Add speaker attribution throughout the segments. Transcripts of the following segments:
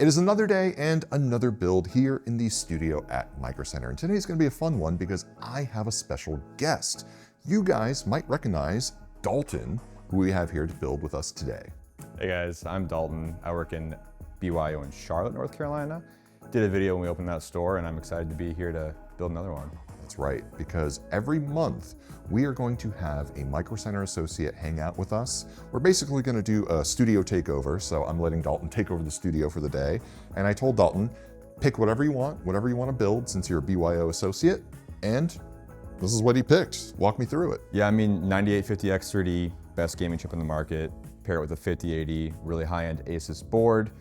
Speaker 1: It is another day and another build here in the studio at Microcenter. And today's gonna be a fun one because I have a special guest. You guys might recognize Dalton, who we have here to build with us today.
Speaker 2: Hey guys, I'm Dalton. I work in BYO in Charlotte, North Carolina. Did a video when we opened that store and I'm excited to be here to build another one.
Speaker 1: That's right, because every month we are going to have a Microcenter associate hang out with us. We're basically gonna do a studio takeover, so I'm letting Dalton take over the studio for the day. And I told Dalton, pick whatever you want to build since you're a BYO associate, and this is what he picked. Walk me through it.
Speaker 2: Yeah, I mean, 9850X 3D, best gaming chip in the market. Pair it with a 5080, really high-end ASUS board.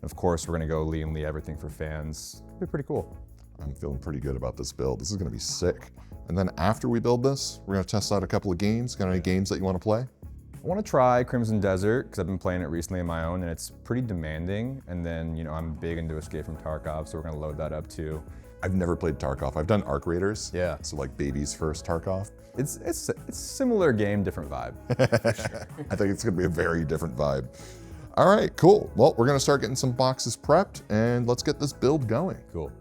Speaker 2: And of course, we're gonna go Lian everything for fans. It'll be pretty cool.
Speaker 1: I'm feeling pretty good about this build. This is gonna be sick. And then after we build this, we're gonna test out a couple of games. Got any games that you wanna play?
Speaker 2: I wanna try Crimson Desert, because I've been playing it recently on my own, and it's pretty demanding. And then, you know, I'm big into Escape from Tarkov, so we're gonna load that up too.
Speaker 1: I've never played Tarkov. I've done Arc Raiders.
Speaker 2: Yeah.
Speaker 1: So like baby's first Tarkov.
Speaker 2: It's similar game, different vibe.
Speaker 1: I think it's gonna be a very different vibe. All right, cool. Well, we're gonna start getting some boxes prepped and let's get this build going.
Speaker 2: Cool.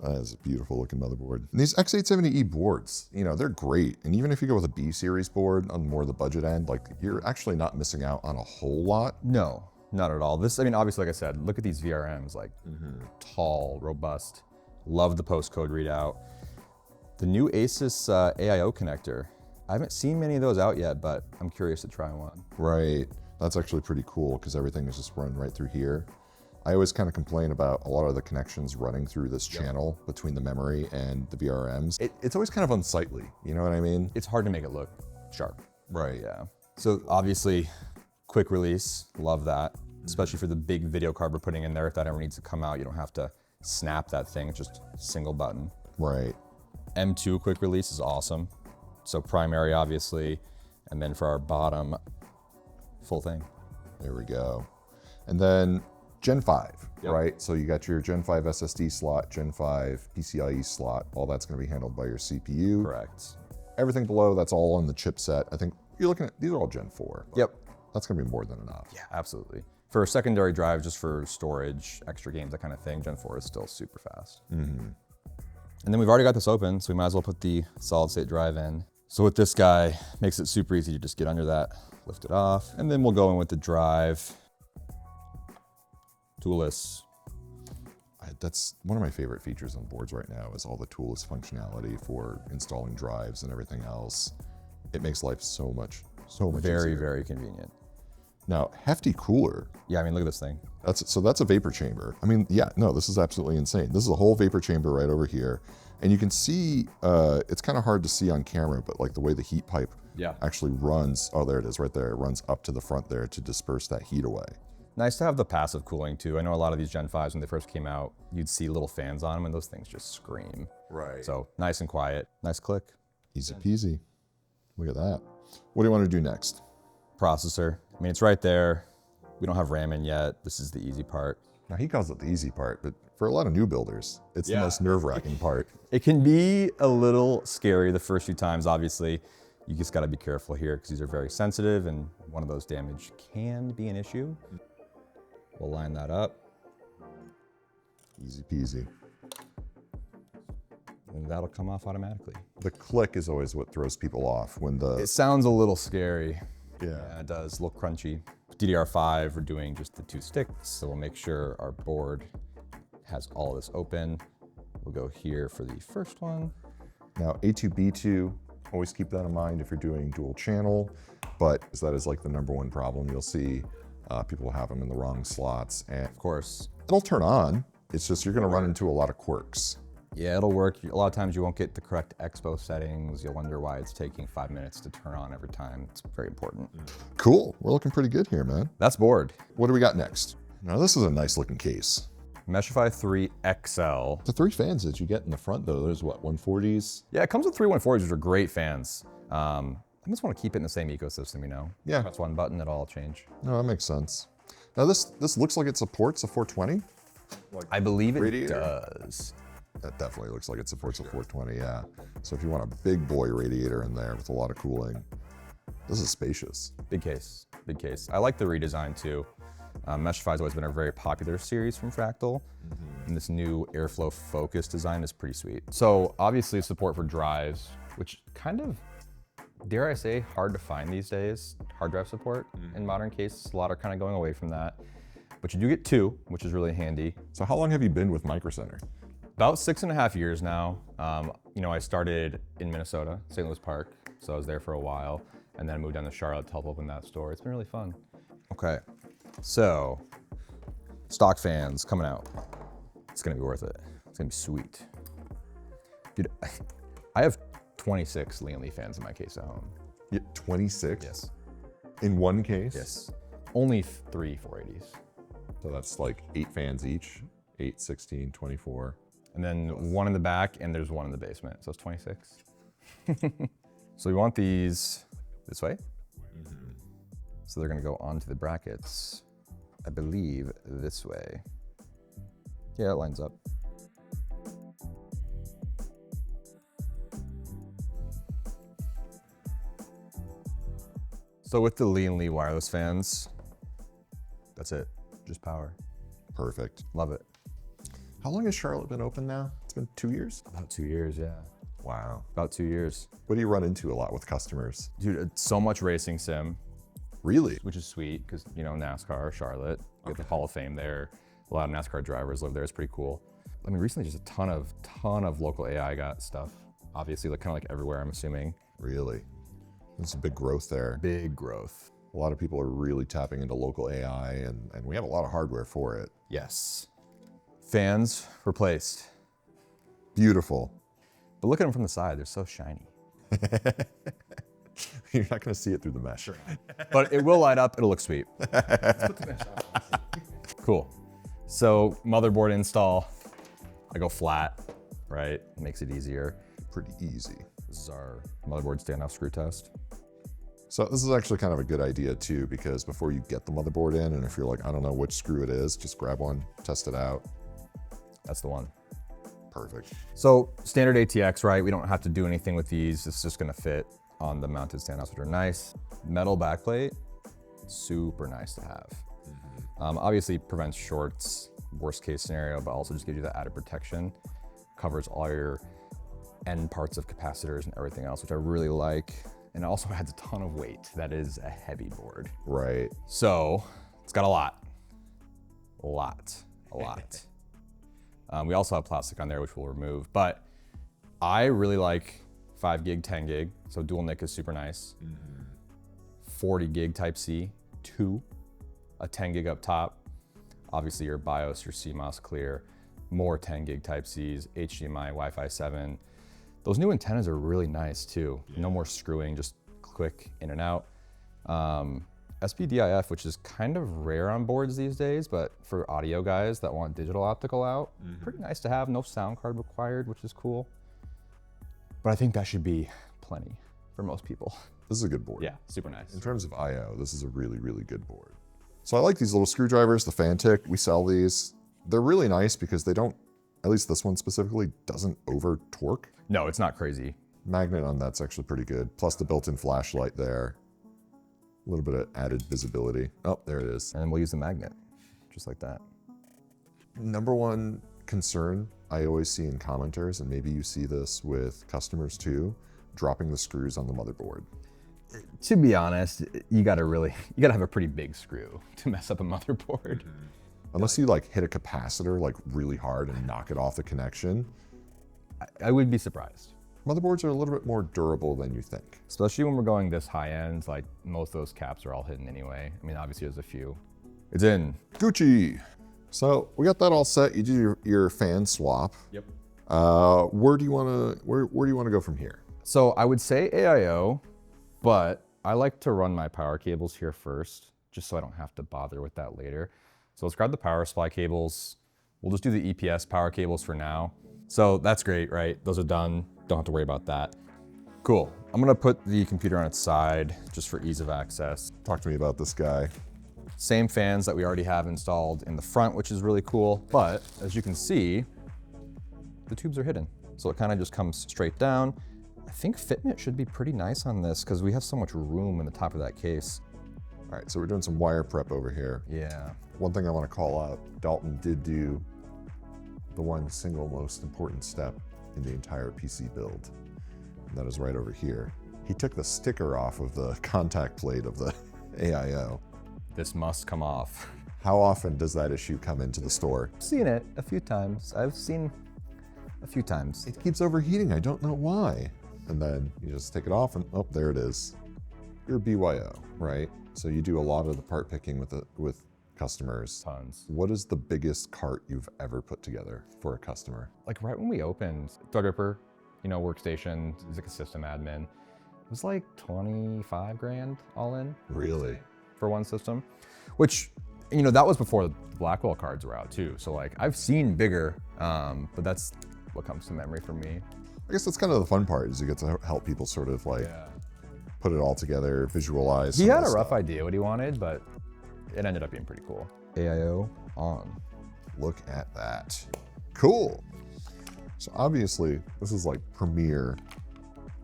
Speaker 1: That is a beautiful looking motherboard. And these X870E boards, you know, they're great. And even if you go with a B series board on more of the budget end, like you're actually not missing out on a whole lot.
Speaker 2: No, not at all. This, I mean, obviously, like I said, look at these VRMs, like tall, robust. Love the postcode readout. The new ASUS AIO connector. I haven't seen many of those out yet, but I'm curious to try one.
Speaker 1: Right. That's actually pretty cool because everything is just run right through here. I always kind of complain about a lot of the connections running through this channel between the memory and the VRMs. It's always kind of unsightly, you know what I mean?
Speaker 2: It's hard to make it look sharp.
Speaker 1: Right.
Speaker 2: Yeah. So obviously, quick release, love that. Especially for the big video card we're putting in there. If that ever needs to come out, you don't have to snap that thing. It's just a single button.
Speaker 1: Right.
Speaker 2: M2 quick release is awesome. So primary, obviously, and then for our bottom, full thing.
Speaker 1: There we go. And then Gen 5,
Speaker 2: Yep.
Speaker 1: right? So you got your Gen 5 SSD slot, Gen 5 PCIe slot, all that's gonna be handled by your CPU.
Speaker 2: Correct.
Speaker 1: Everything below, that's all on the chipset. I think you're looking at, these are all Gen 4.
Speaker 2: Yep.
Speaker 1: That's gonna be more than enough.
Speaker 2: Yeah, absolutely. For a secondary drive, just for storage, extra games, that kind of thing, Gen 4 is still super fast. And then we've already got this open, so we might as well put the solid state drive in. So with this guy, makes it super easy to just get under that, lift it off, and then we'll go in with the drive. Toolless.
Speaker 1: That's one of my favorite features on boards right now is all the toolless functionality for installing drives and everything else. It makes life so much
Speaker 2: Very,
Speaker 1: easier.
Speaker 2: very convenient.
Speaker 1: Now, hefty cooler.
Speaker 2: Yeah, I mean, look at this thing.
Speaker 1: That's a vapor chamber. I mean, yeah, no, this is absolutely insane. This is a whole vapor chamber right over here. And you can see, it's kind of hard to see on camera, but like the way the heat pipe actually runs, oh, there it is right there. It runs up to the front there to disperse that heat away.
Speaker 2: Nice to have the passive cooling too. I know a lot of these Gen 5s, when they first came out, you'd see little fans on them and those things just scream.
Speaker 1: Right.
Speaker 2: So nice and quiet, nice click.
Speaker 1: Easy peasy. Look at that. What do you want to do next?
Speaker 2: Processor, I mean, it's right there. We don't have RAM in yet. This is the easy part.
Speaker 1: Now he calls it the easy part, but for a lot of new builders, it's the most nerve-wracking part.
Speaker 2: It can be a little scary the first few times, obviously. You just gotta be careful here because these are very sensitive and one of those damage can be an issue. We'll line that up.
Speaker 1: Easy peasy.
Speaker 2: And that'll come off automatically.
Speaker 1: The click is always what throws people off when the...
Speaker 2: It sounds a little scary.
Speaker 1: Yeah.
Speaker 2: It does, a little crunchy. DDR5, we're doing just the 2 sticks, so we'll make sure our board has all of this open. We'll go here for the first one.
Speaker 1: Now, A2B2, always keep that in mind if you're doing dual channel, but that is like the #1 problem. You'll see people will have them in the wrong slots, and
Speaker 2: Of course.
Speaker 1: it'll turn on. It's just you're gonna run into a lot of quirks.
Speaker 2: Yeah, it'll work. A lot of times you won't get the correct expo settings. You'll wonder why it's taking 5 minutes to turn on every time. It's very important.
Speaker 1: Cool, we're looking pretty good here, man.
Speaker 2: That's board.
Speaker 1: What do we got next? Now this is a nice looking case.
Speaker 2: Meshify 3 XL.
Speaker 1: The 3 fans that you get in the front though, there's what, 140s?
Speaker 2: Yeah, it comes with 3 140s, which are great fans. I just want to keep it in the same ecosystem, you know?
Speaker 1: Yeah.
Speaker 2: That's one button, it'll all change.
Speaker 1: No, that makes sense. Now this looks like it supports a 420.
Speaker 2: I believe it
Speaker 1: Radiator?
Speaker 2: does.
Speaker 1: That definitely looks like it supports a 420, yeah. So if you want a big boy radiator in there with a lot of cooling, this is spacious.
Speaker 2: Big case, big case. I like the redesign too. Meshify has always been a very popular series from Fractal. And this new airflow focus design is pretty sweet. So obviously support for drives, which kind of, dare I say, hard to find these days, hard drive support in modern cases. A lot are kind of going away from that. But you do get 2, which is really handy.
Speaker 1: So how long have you been with microcenter?
Speaker 2: About 6.5 years now. You know, I started in Minnesota, St. Louis Park, so I was there for a while, and then I moved down to Charlotte to help open that store. It's been really fun. Okay, so stock fans coming out. It's gonna be worth it. It's gonna be sweet. Dude, I have 26 Lian Li fans in my case at home.
Speaker 1: 26?
Speaker 2: Yes.
Speaker 1: In one case?
Speaker 2: Yes. Only 3 480s.
Speaker 1: So that's like 8 fans each, 8, 16, 24.
Speaker 2: And then 1 in the back, and there's 1 in the basement, so it's 26. So we want these this way. So they're gonna go onto the brackets, I believe this way. Yeah, it lines up. So with the Lian Li wireless fans, that's it, just power.
Speaker 1: Perfect.
Speaker 2: Love it.
Speaker 1: How long has Charlotte been open now? It's been 2 years?
Speaker 2: About 2 years, yeah.
Speaker 1: Wow.
Speaker 2: About 2 years.
Speaker 1: What do you run into a lot with customers?
Speaker 2: Dude, it's so much racing sim,
Speaker 1: Really?
Speaker 2: which is sweet because, you know, NASCAR, Charlotte, you get the Hall of Fame there. A lot of NASCAR drivers live there. It's pretty cool. I mean, recently just a ton of local AI got stuff. Obviously, like kind of like everywhere, I'm assuming.
Speaker 1: Really? There's a big growth there.
Speaker 2: Big growth.
Speaker 1: A lot of people are really tapping into local AI, and we have a lot of hardware for it.
Speaker 2: Yes. Fans replaced.
Speaker 1: Beautiful.
Speaker 2: But look at them from the side. They're so shiny.
Speaker 1: You're not going to see it through the mesh.
Speaker 2: But it will light up. It'll look sweet. Cool. So motherboard install. I go flat, right? It makes it easier.
Speaker 1: Pretty easy.
Speaker 2: This is our motherboard standoff screw test.
Speaker 1: So this is actually kind of a good idea too, because before you get the motherboard in, and if you're like, I don't know which screw it is, just grab one, test it out.
Speaker 2: That's the one.
Speaker 1: Perfect.
Speaker 2: So standard ATX, right? We don't have to do anything with these. It's just gonna fit on the mounted standoffs, which are nice. Metal backplate, super nice to have. Obviously prevents shorts, worst case scenario, but also just gives you that added protection. Covers all your end parts of capacitors and everything else, which I really like. And it also adds a ton of weight. That is a heavy board.
Speaker 1: Right.
Speaker 2: So it's got a lot. We also have plastic on there, which we'll remove, but I really like 5 gig, 10 gig. So dual NIC is super nice. 40 gig type C, 2, a 10 gig up top. Obviously your BIOS, your CMOS clear, more 10 gig type Cs, HDMI, Wi-Fi 7. Those new antennas are really nice too. Yeah. No more screwing, just quick in and out. SPDIF, which is kind of rare on boards these days, but for audio guys that want digital optical out, pretty nice to have. No sound card required, which is cool. But I think that should be plenty for most people.
Speaker 1: This is a good board.
Speaker 2: Yeah, super nice.
Speaker 1: In terms of IO, this is a really, really good board. So I like these little screwdrivers, the Fantic. We sell these. They're really nice because they don't, at least this one specifically, doesn't over torque.
Speaker 2: No, it's not crazy.
Speaker 1: Magnet on that's actually pretty good. Plus the built-in flashlight there. A little bit of added visibility. Oh, there it is.
Speaker 2: And then we'll use the magnet, just like that.
Speaker 1: Number one concern I always see in commenters, and maybe you see this with customers too, dropping the screws on the motherboard.
Speaker 2: To be honest, you gotta have a pretty big screw to mess up a motherboard.
Speaker 1: Unless you like hit a capacitor like really hard and knock it off the connection.
Speaker 2: I would be surprised.
Speaker 1: Motherboards are a little bit more durable than you think.
Speaker 2: Especially when we're going this high end, like most of those caps are all hidden anyway. I mean, obviously there's a few. It's in.
Speaker 1: Gucci. So we got that all set. You do your fan swap.
Speaker 2: Yep.
Speaker 1: Where do you want to go from here?
Speaker 2: So I would say AIO, but I like to run my power cables here first, just so I don't have to bother with that later. So let's grab the power supply cables. We'll just do the EPS power cables for now. So that's great, right? Those are done. Don't have to worry about that. Cool. I'm gonna put the computer on its side just for ease of access.
Speaker 1: Talk to me about this guy.
Speaker 2: Same fans that we already have installed in the front, which is really cool. But as you can see, the tubes are hidden. So it kind of just comes straight down. I think fitment should be pretty nice on this because we have so much room in the top of that case.
Speaker 1: All right, so we're doing some wire prep over here.
Speaker 2: Yeah.
Speaker 1: One thing I want to call out, Dalton did do the one single most important step in the entire PC build. And that is right over here. He took the sticker off of the contact plate of the AIO.
Speaker 2: This must come off.
Speaker 1: How often does that issue come into the store?
Speaker 2: I've seen it a few times. It
Speaker 1: keeps overheating, I don't know why. And then you just take it off and, oh, there it is. You're a BYO, right? So you do a lot of the part picking with customers.
Speaker 2: Tons.
Speaker 1: What is the biggest cart you've ever put together for a customer?
Speaker 2: Like right when we opened, Threadripper, workstation, is like a system admin. It was like 25 grand all in.
Speaker 1: Really?
Speaker 2: For one system, which, that was before the Blackwell cards were out too. So like I've seen bigger, but that's what comes to memory for me.
Speaker 1: I guess that's kind of the fun part, is you get to help people sort of like put it all together, visualize.
Speaker 2: He had a rough idea what he wanted, but it ended up being pretty cool. AIO on.
Speaker 1: Look at that. Cool. So obviously this is like premier,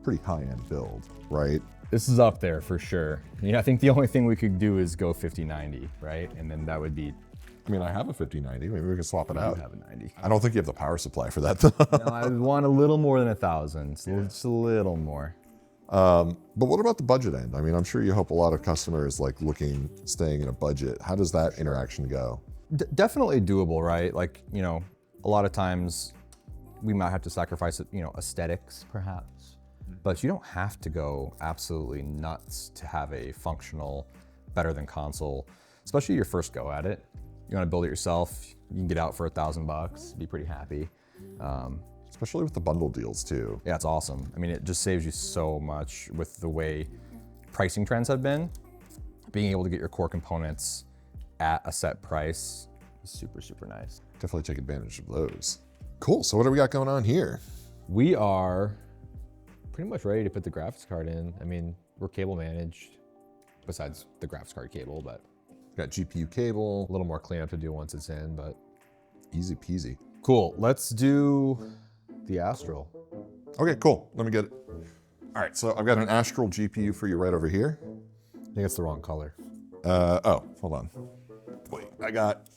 Speaker 1: pretty high-end build, right?
Speaker 2: This is up there for sure. I think the only thing we could do is go 5090, right? And then that would be.
Speaker 1: I mean, I have a 5090. Maybe we can swap it out.
Speaker 2: You have a 90.
Speaker 1: I don't think you have the power supply for that though.
Speaker 2: No, I want a little more than 1,000. So just a little more.
Speaker 1: But what about the budget end? I mean, I'm sure you help a lot of customers like staying in a budget. How does that interaction go?
Speaker 2: Definitely doable, right? Like, a lot of times we might have to sacrifice, aesthetics perhaps, but you don't have to go absolutely nuts to have a functional, better than console, especially your first go at it. You want to build it yourself, you can get out for $1,000, be pretty happy.
Speaker 1: Especially with the bundle deals too.
Speaker 2: Yeah, it's awesome. I mean, it just saves you so much with the way pricing trends have been. Being able to get your core components at a set price is super, super nice.
Speaker 1: Definitely take advantage of those. Cool, so what do we got going on here?
Speaker 3: We are pretty much ready to put the graphics card in. I mean, we're cable managed, besides the graphics card cable, but
Speaker 1: Got GPU cable.
Speaker 3: a little more cleanup to do once it's in, but
Speaker 1: Easy peasy.
Speaker 2: Cool, let's do
Speaker 3: the Astral.
Speaker 1: Okay, cool, let me get it. All right, so I've got an Astral GPU for you right over here.
Speaker 3: I think it's the wrong color.
Speaker 1: Oh, hold on. Wait, I've got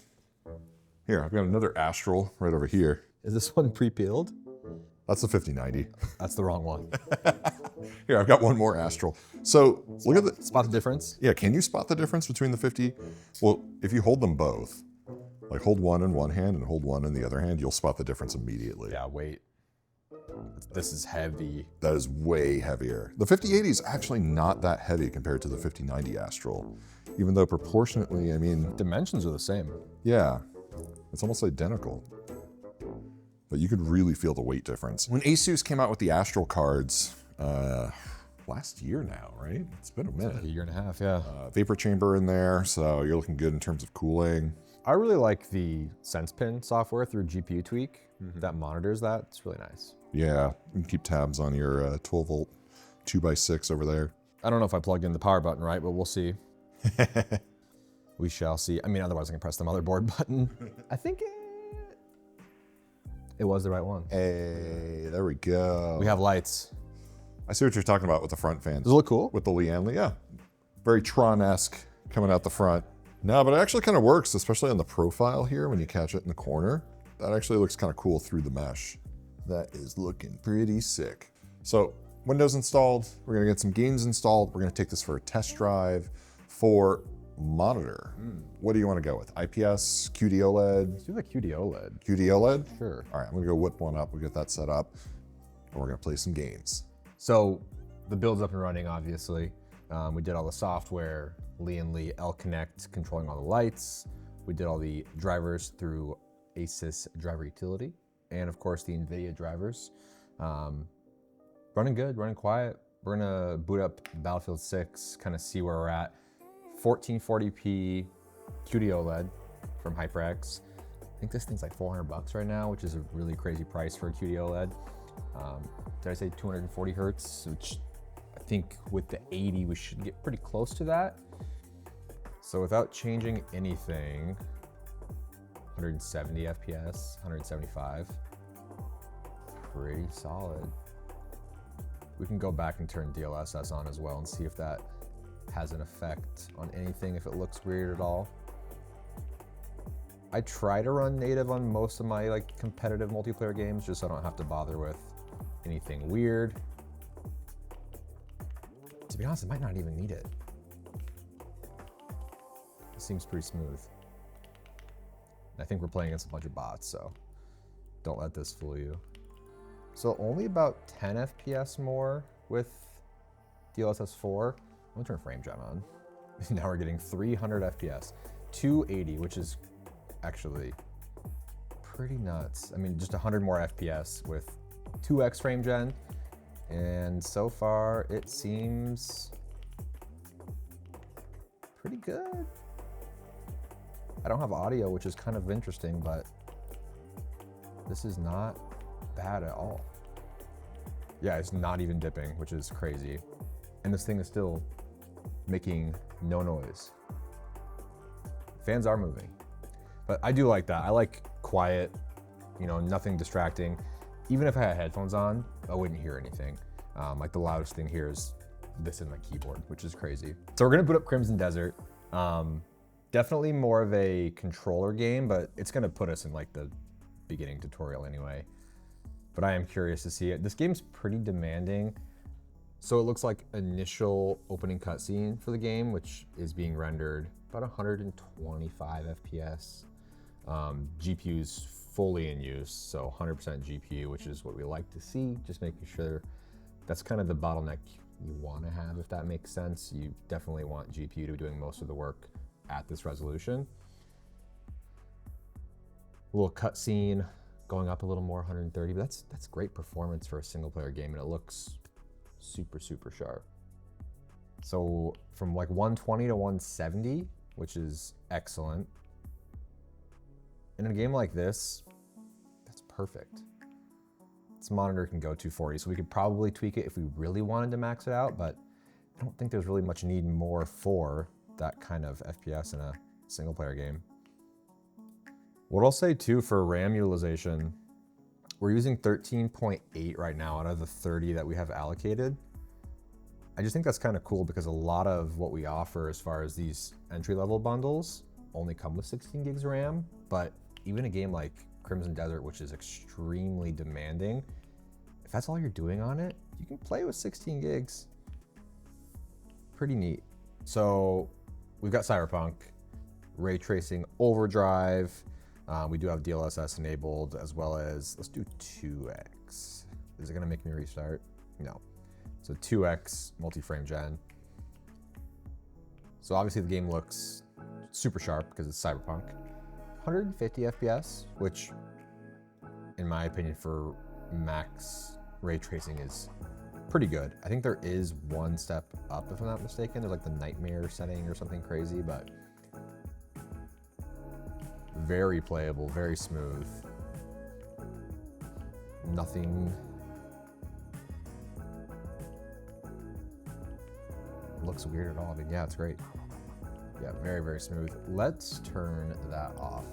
Speaker 1: another Astral right over here.
Speaker 3: Is this one pre-peeled?
Speaker 1: That's the 5090.
Speaker 3: That's the wrong one.
Speaker 1: Here, I've got one more Astral. So look at the,
Speaker 3: Spot the difference?
Speaker 1: yeah, can you spot the difference between the 50? Well, if you hold them both, like hold one in one hand and hold one in the other hand, you'll spot the difference immediately.
Speaker 2: Yeah, wait. This is heavy.
Speaker 1: That is way heavier. The 5080 is actually not that heavy compared to the 5090 Astral, even though proportionately, I mean,
Speaker 2: Dimensions are the same.
Speaker 1: yeah, it's almost identical. But you could really feel the weight difference. When ASUS came out with the Astral cards, last year now, right? It's been a minute.
Speaker 2: A year and a half, yeah.
Speaker 1: Vapor chamber in there, so you're looking good in terms of cooling.
Speaker 2: I really like the SensePin software through GPU Tweak that monitors that. It's really nice.
Speaker 1: Yeah, you can keep tabs on your 12 volt 2x6 over there.
Speaker 2: I don't know if I plugged in the power button right, but we'll see. We shall see. I mean, otherwise I can press the motherboard button. I think it was the right one.
Speaker 1: Hey, there we go.
Speaker 2: We have lights.
Speaker 1: I see what you're talking about with the front fans.
Speaker 2: Does it look cool?
Speaker 1: With the Lian, yeah. Very Tron-esque coming out the front. No, but it actually kind of works, especially on the profile here when you catch it in the corner. That actually looks kind of cool through the mesh. That is looking pretty sick. So Windows installed, we're gonna get some games installed. We're gonna take this for a test drive for monitor. What do you wanna go with? IPS, QD OLED?
Speaker 2: Let's do the QD OLED.
Speaker 1: QD OLED?
Speaker 2: Sure.
Speaker 1: All right, I'm gonna go whip one up. We'll get that set up and we're gonna play some games.
Speaker 3: So the build's up and running, obviously. We did all the software, Lian Lee L Connect controlling all the lights. We did all the drivers through ASUS driver utility. And of course the NVIDIA drivers. Running good, running quiet. We're gonna boot up Battlefield 6, kind of see where we're at. 1440p QD OLED from HyperX. I think this thing's like $400 right now, which is a really crazy price for a QD OLED. Did I say 240 hertz? Which I think with the 80, we should get pretty close to that.
Speaker 2: So without changing anything, 170 FPS, 175. Pretty solid. We can go back and turn DLSS on as well and see if that
Speaker 3: has an effect on anything if it looks weird at all. I try to run native on most of my like competitive multiplayer games just so I don't have to bother with anything weird. To be honest, I might not even need it. It seems pretty smooth. I think we're playing against a bunch of bots, so don't let this fool you. So only about 10 FPS more with DLSS 4. I'm gonna turn frame gen on. Now we're getting 300 FPS, 280, which is actually pretty nuts. I mean, just 100 more FPS with 2x frame gen. And so far it seems pretty good. I don't have audio, which is kind of interesting, but this is not bad at all. Yeah, it's not even dipping, which is crazy. And this thing is still making no noise. Fans are moving, but I do like that. I like quiet, you know, nothing distracting. Even if I had headphones on, I wouldn't hear anything. Like the loudest thing here is this in my keyboard, which is crazy. So we're gonna boot up Crimson Desert. Definitely more of a controller game, but it's gonna put us in like the beginning tutorial anyway. But I am curious to see it. This game's pretty demanding. So it looks like initial opening cutscene for the game, which is being rendered about 125 FPS. GPU's fully in use, so 100% GPU, which is what we like to see, just making sure that's kind of the bottleneck you want to have, if that makes sense. You definitely want GPU to be doing most of the work at this resolution. A little cutscene going up a little more, 130, but that's great performance for a single player game, and it looks super, super sharp. So from like 120 to 170, which is excellent. In a game like this, that's perfect. This monitor can go 240, so we could probably tweak it if we really wanted to max it out, but I don't think there's really much need more for that kind of FPS in a single player game. What I'll say too for RAM utilization, we're using 13.8 right now out of the 30 that we have allocated. I just think that's kind of cool because a lot of what we offer as far as these entry-level bundles only come with 16 gigs RAM, but even a game like Crimson Desert, which is extremely demanding, if that's all you're doing on it, you can play with 16 gigs. Pretty neat. So we've got Cyberpunk, ray tracing overdrive. We do have DLSS enabled, as well as, let's do 2x. Is it gonna make me restart? No. So 2x multi-frame gen. So obviously the game looks super sharp because it's Cyberpunk. 150 FPS, which in my opinion for max ray tracing is pretty good. I think there is one step up if I'm not mistaken. There's like the nightmare setting or something crazy, but very playable, very smooth. Nothing looks weird at all. I mean, yeah, it's great. Yeah, very, very smooth. Let's turn that off.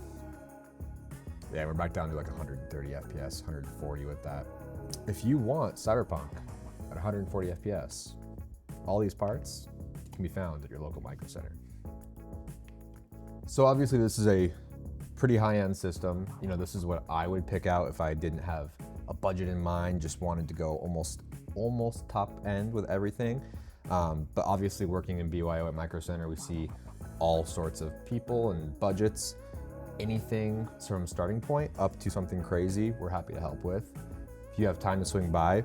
Speaker 3: Yeah, we're back down to like 130 FPS, 140 with that. If you want Cyberpunk at 140 FPS, all these parts can be found at your local Micro Center. So obviously this is a pretty high-end system. You know, this is what I would pick out if I didn't have a budget in mind, just wanted to go almost top end with everything. But obviously working in BYO at Micro Center, we see all sorts of people and budgets. Anything from starting point up to something crazy, we're happy to help with. If you have time to swing by,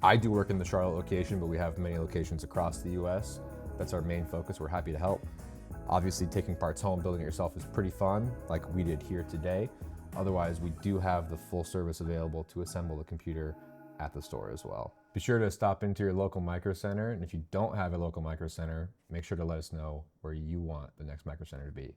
Speaker 3: I do work in the Charlotte location, but we have many locations across the US. That's our main focus. We're happy to help. Obviously, taking parts home, building it yourself is pretty fun, like we did here today. Otherwise, we do have the full service available to assemble the computer at the store as well. Be sure to stop into your local Micro Center, and if you don't have a local Micro Center, make sure to let us know where you want the next Micro Center to be.